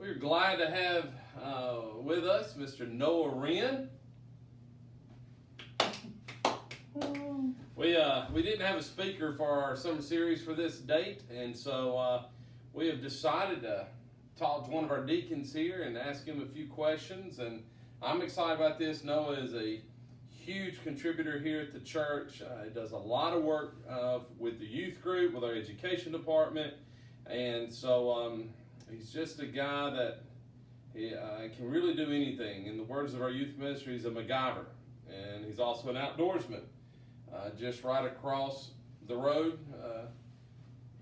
We're glad to have with us Mr. Noah Wren. We didn't have a speaker for our summer series for this date, and so we have decided to talk to one of our deacons here and ask him a few questions. And I'm excited about this. Noah is a huge contributor here at the church. He does a lot of work with the youth group, with our education department, and so he's just a guy that he can really do anything. In the words of our youth ministry, he's a MacGyver, and he's also an outdoorsman. Just right across the road,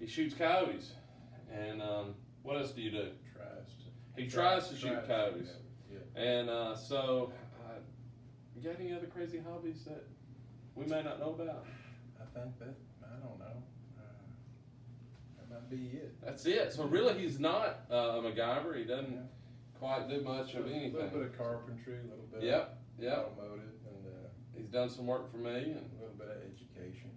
he shoots coyotes. And what else do you do? He tries to shoot coyotes. Yeah. And so, you got any other crazy hobbies that we may not know about? I think that, I don't know. That might be it. That's it. So really, he's not a MacGyver. He doesn't quite do much of anything. A little bit of carpentry, a little bit of automotive, and he's done some work for me, and a little bit of education.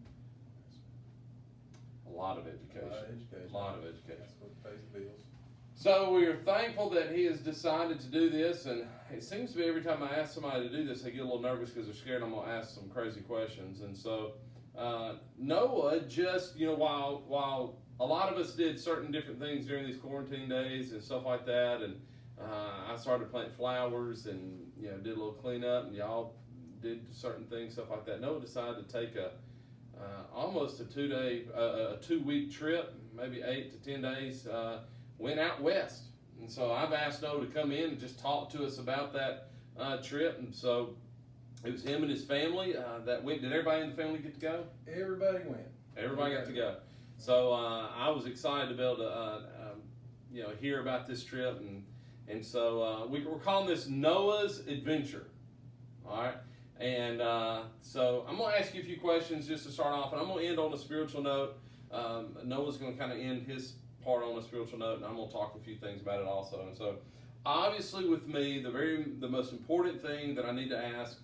A lot of education. A lot of education. That's what pays the bills. So we are thankful that he has decided to do this, and it seems to be every time I ask somebody to do this, they get a little nervous because they're scared I'm going to ask some crazy questions. And so Noah just, while a lot of us did certain different things during these quarantine days and stuff like that, and I started planting flowers and, did a little cleanup, and y'all did certain things, stuff like that. Noah decided to take almost a 2-week trip, maybe 8 to 10 days, went out west. And so I've asked Noah to come in and just talk to us about that trip. And so it was him and his family that went. Did everybody in the family get to go? Everybody went. Everybody got to go. So I was excited to be able to, hear about this trip. And so we're calling this Noah's Adventure. All right. And so I'm going to ask you a few questions just to start off. And I'm going to end on a spiritual note. Noah's going to kind of end his part on a spiritual note, and I'm going to talk a few things about it also. And so, obviously, with me, the most important thing that I need to ask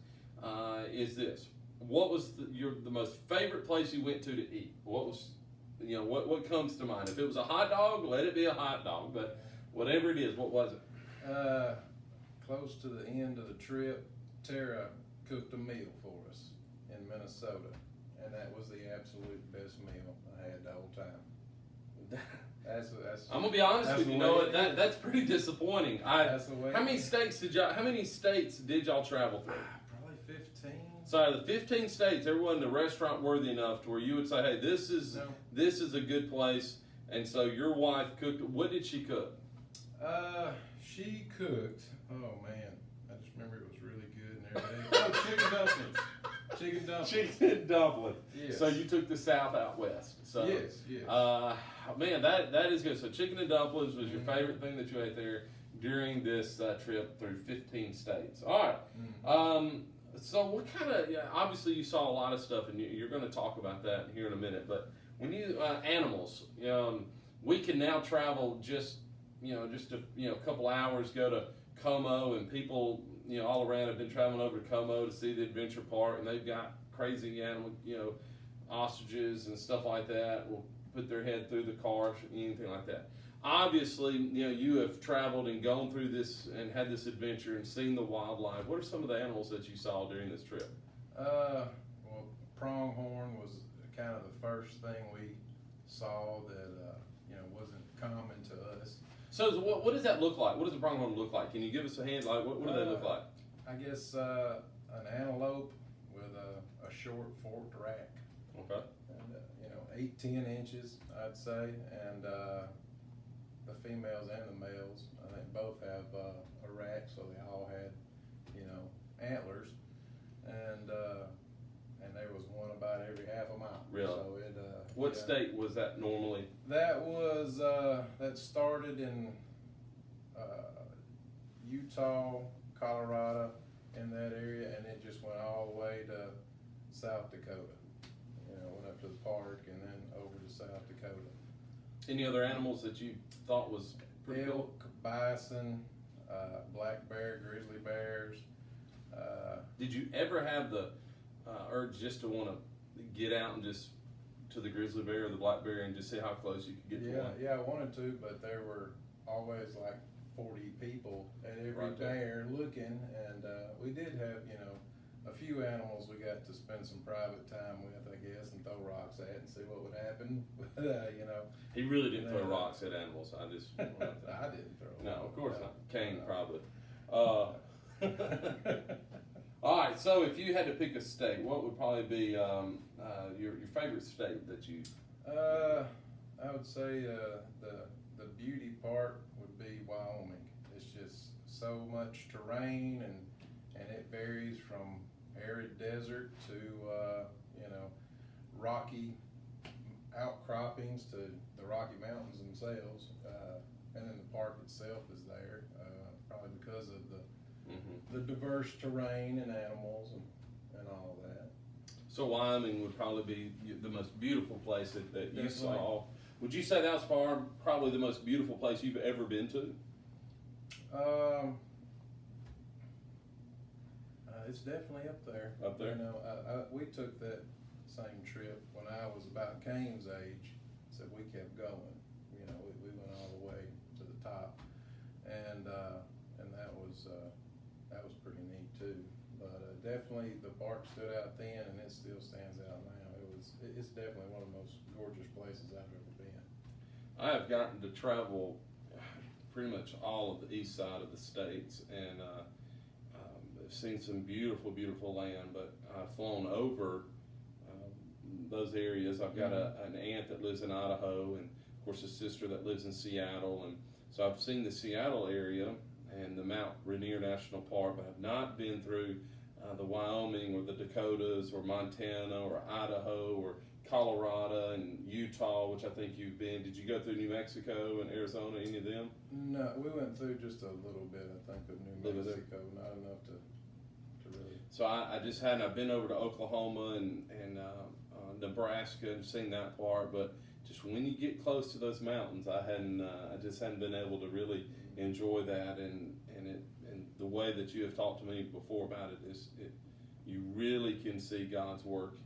is this: what was the most favorite place you went to eat? What was, what comes to mind? If it was a hot dog, let it be a hot dog. But whatever it is, what was it? Close to the end of the trip, Tara cooked a meal for us in Minnesota, and that was the absolute best meal I had the whole time. I'm gonna be honest with you. That's pretty disappointing. How many states did y'all travel through? Probably 15. So out of the 15 states, there wasn't a restaurant worthy enough to where you would say, "Hey, this is a good place." And so your wife cooked. What did she cook? She cooked. Oh man, I just remember it was really good and everything. Oh, chicken dumplings. Chicken dumpling. Yes. So you took the South out west. So yes. Man, that is good. So chicken and dumplings was your favorite thing that you ate there during this trip through 15 states. All right. So what kind of, obviously you saw a lot of stuff, and you're going to talk about that here in a minute, but when you, animals, we can now travel just a couple hours, go to Como, and people, all around have been traveling over to Como to see the adventure park, and they've got crazy animal, ostriches and stuff like that will put their head through the car, anything like that. Obviously, you have traveled and gone through this and had this adventure and seen the wildlife. What are some of the animals that you saw during this trip? Well, pronghorn was kind of the first thing we saw that, wasn't common to us. So what does that look like? What does a pronghorn look like? Can you give us a hand? Like, what do they look like? I guess an antelope with a short forked rack. Okay. And 8-10 inches, I'd say, and the females and the males, I think both have a rack, so they all had, antlers, and there was one about every half a mile. Really? So what state was that normally? That was that started in Utah, Colorado, in that area, and it just went all the way to South Dakota. Went up to the park and then over to South Dakota. Any other animals that you thought was pretty cool? Elk, bison, black bear, grizzly bears. Did you ever have the urge just to want to get out and just to the grizzly bear or the black bear and just see how close you could get to one? Yeah, I wanted to, but there were always like 40 people at every Right there. bear looking, and we did have, a few animals we got to spend some private time with, I guess, and throw rocks at and see what would happen. But, He really didn't throw Yeah. rocks at animals. I just I didn't throw no, them. of course No. not. Cain No. probably. All right. So if you had to pick a state, what would probably be your favorite state that you? I would say the beauty part would be Wyoming. It's just so much terrain, and it varies from arid desert to rocky outcroppings to the Rocky Mountains themselves, and then the park itself is there, probably because of the diverse terrain and animals and all of that. So Wyoming would probably be the most beautiful place that you Definitely. saw. Would you say that was probably the most beautiful place you've ever been to? It's definitely up there. Up there? We took that same trip when I was about Kane's age, so we kept going. We went all the way to the top, and that was pretty neat too. But definitely the park stood out then, and it still stands out now. It's definitely one of the most gorgeous places I've ever been. I have gotten to travel pretty much all of the east side of the states, and I've seen some beautiful, beautiful land, but I've flown over those areas. I've got an aunt that lives in Idaho, and of course a sister that lives in Seattle, and so I've seen the Seattle area and the Mount Rainier National Park, but I've not been through the Wyoming or the Dakotas or Montana or Idaho or Colorado and Utah, which I think you've been. Did you go through New Mexico and Arizona, any of them? No, we went through just a little bit, I think, of New Little bit. Mexico, not enough to really. So I just hadn't. I've been over to Oklahoma and Nebraska and seen that part, but just when you get close to those mountains, I just hadn't been able to really enjoy that, and the way that you have talked to me before about it is you really can see God's work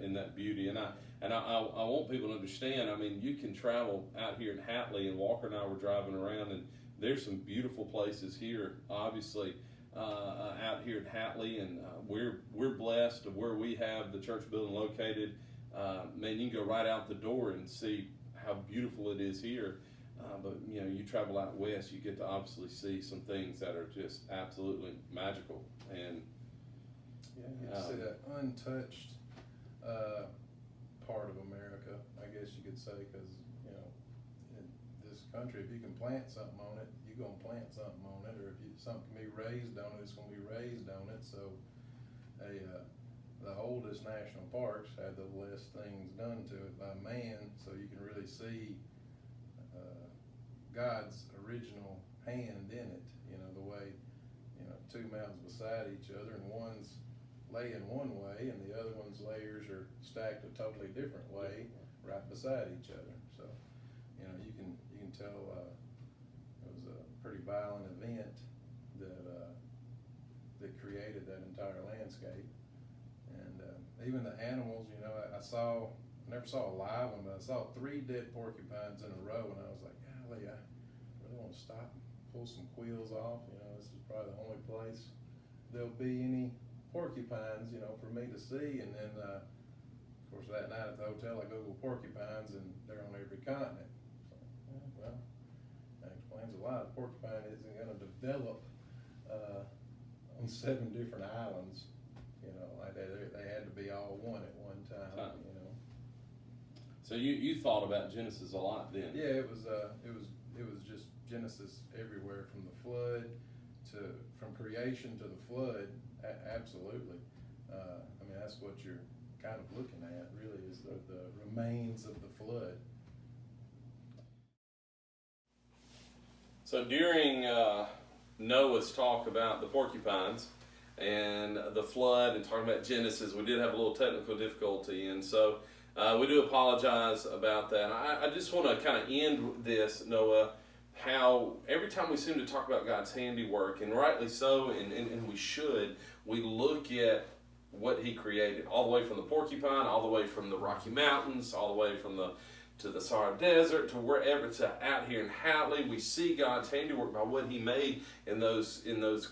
in that beauty, and I want people to understand. I mean, you can travel out here in Hatley, and Walker and I were driving around, and there's some beautiful places here, obviously. Out here in Hatley, and we're blessed of where we have the church building located. Man, you can go right out the door and see how beautiful it is here. But you travel out west, you get to obviously see some things that are just absolutely magical. And Yeah, you get to see that untouched part of America, I guess you could say, because in this country, if you can plant something on it, you're gonna plant something on it, or if something can be raised on it, it's gonna be raised on it. So, the oldest national parks had the less things done to it by man, so you can really see God's original hand in it. The way two mountains beside each other, and one's laying one way, and the other one's layers are stacked a totally different way, right beside each other. So, you can tell it was a pretty violent event that created that entire landscape. And even the animals, I never saw a live one, but I saw 3 dead porcupines in a row, and I was like, golly, I really want to stop and pull some quills off. This is probably the only place there'll be any porcupines, for me to see. And then, of course, that night at the hotel, I Googled porcupines, and they're on every continent. So, well, that explains a lot. A porcupine isn't going to develop on 7 different islands, like they had to be all one at one time. So you thought about Genesis a lot then? Yeah, it was just Genesis everywhere, from the flood from creation to the flood. Absolutely. I mean, that's what you're kind of looking at, really, is the remains of the flood. So during Noah's talk about the porcupines and the flood and talking about Genesis, we did have a little technical difficulty, and so we do apologize about that. I just want to kind of end this, Noah, how every time we seem to talk about God's handiwork, and rightly so, and we should, we look at what He created, all the way from the porcupine, all the way from the Rocky Mountains, all the way from the the Sahara Desert, to wherever, to out here in Hatley. We see God's handiwork by what He made in those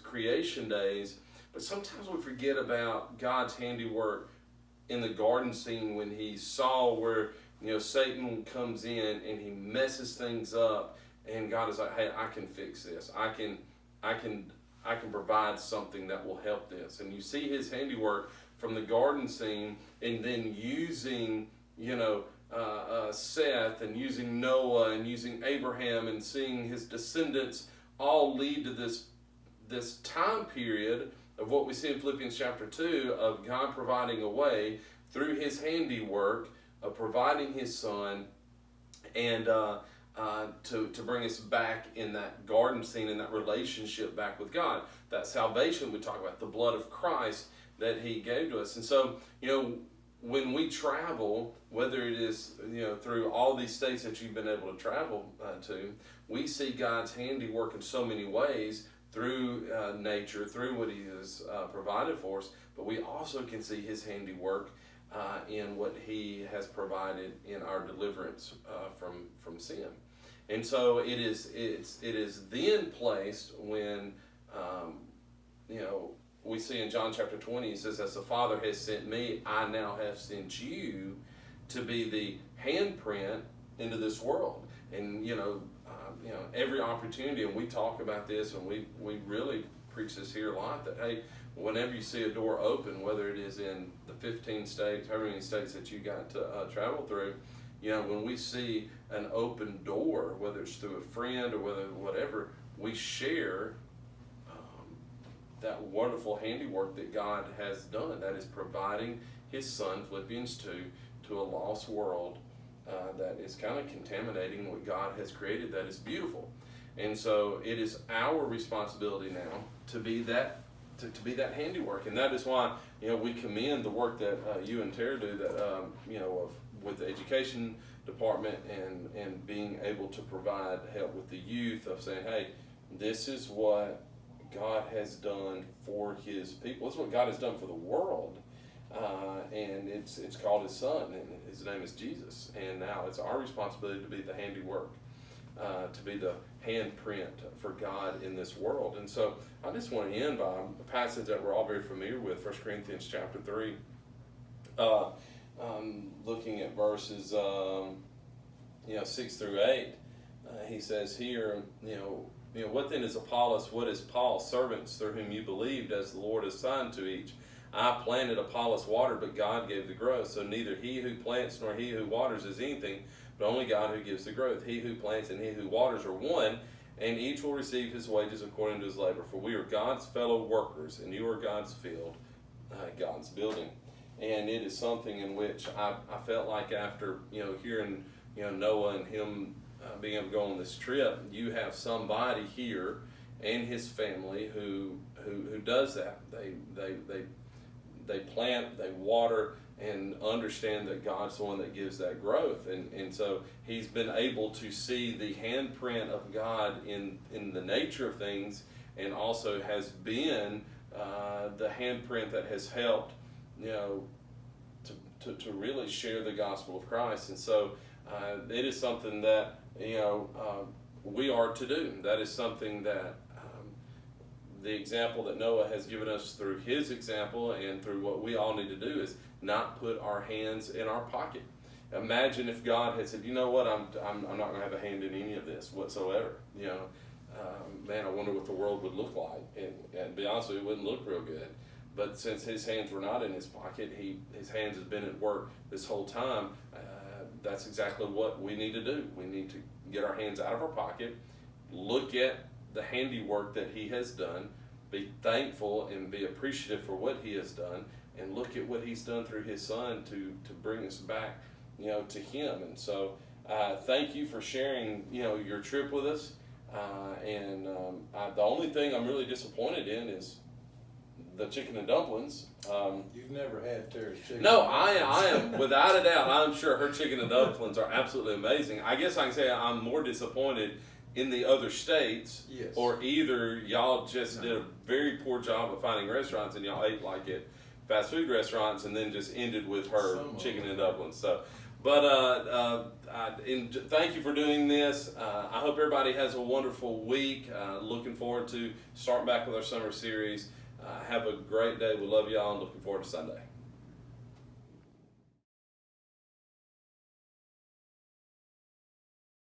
creation days. But sometimes we forget about God's handiwork in the garden scene when He saw where Satan comes in and he messes things up, and God is like, hey, I can fix this. I can provide something that will help this. And you see His handiwork from the garden scene, and then using Seth, and using Noah, and using Abraham, and seeing his descendants all lead to this time period of what we see in Philippians chapter 2 of God providing a way through His handiwork of providing His Son, and to bring us back in that garden scene, in that relationship back with God, that salvation we talk about, the blood of Christ that He gave to us. And so, when we travel, whether it is through all these states that you've been able to travel to, we see God's handiwork in so many ways through nature, through what He has provided for us. But we also can see His handiwork in what He has provided in our deliverance from sin. And so it is then placed when we see in John chapter 20, He says, as the Father has sent me, I now have sent you to be the handprint into this world. And every opportunity, and we talk about this, and we really preach this here a lot, that hey, whenever you see a door open, whether it is in the 15 states, however many states that you got to travel through, when we see an open door, whether it's through a friend or whatever, we share that wonderful handiwork that God has done, that is providing His Son, Philippians 2, to a lost world that is kind of contaminating what God has created that is beautiful. And so it is our responsibility now to be that handiwork, and that is why we commend the work that you and Tara do, that with the education department and being able to provide help with the youth, of saying, hey, this is what God has done for His people. This is what God has done for the world, and it's called His Son, and His name is Jesus. And now it's our responsibility to be the handiwork, to be the handprint for God in this world. And so I just want to end by a passage that we're all very familiar with, 1 Corinthians chapter 3, looking at verses 6 through 8. He says here, what then is Apollos? What is Paul? Servants through whom you believed, as the Lord assigned to each. I planted, Apollos watered, but God gave the growth. So neither he who plants nor he who waters is anything, but only God who gives the growth. He who plants and he who waters are one, and each will receive his wages according to his labor. For we are God's fellow workers, and you are God's field, God's building. And it is something in which I felt like after hearing Noah and him being able to go on this trip, you have somebody here and his family who does that. They plant, they water, and understand that God's the one that gives that growth. And so he's been able to see the handprint of God in the nature of things, and also has been the handprint that has helped to really share the gospel of Christ. And so it is something that we are to do. That is something that the example that Noah has given us through his example, and through what we all need to do, is not put our hands in our pocket. Imagine if God had said, you know what, I'm not going to have a hand in any of this whatsoever. Man, I wonder what the world would look like. And to be honest with you, it wouldn't look real good. But since his hands were not in his pocket, his hands has been at work this whole time. That's exactly what we need to do. We need to get our hands out of our pocket, look at the handiwork that he has done, be thankful and be appreciative for what he has done, and look at what he's done through his Son to bring us back, to him. And so, thank you for sharing, your trip with us. The only thing I'm really disappointed in is the chicken and dumplings. You've never had Tara's chicken? No, I am, without a doubt. I'm sure her chicken and dumplings are absolutely amazing. I guess I can say I'm more disappointed in the other states, yes, or either y'all just did a very poor job of finding restaurants, and y'all ate like at fast food restaurants, and then just ended with her chicken and dumplings. So, But thank you for doing this. I hope everybody has a wonderful week. Looking forward to starting back with our summer series. Have a great day. We love y'all and looking forward to Sunday.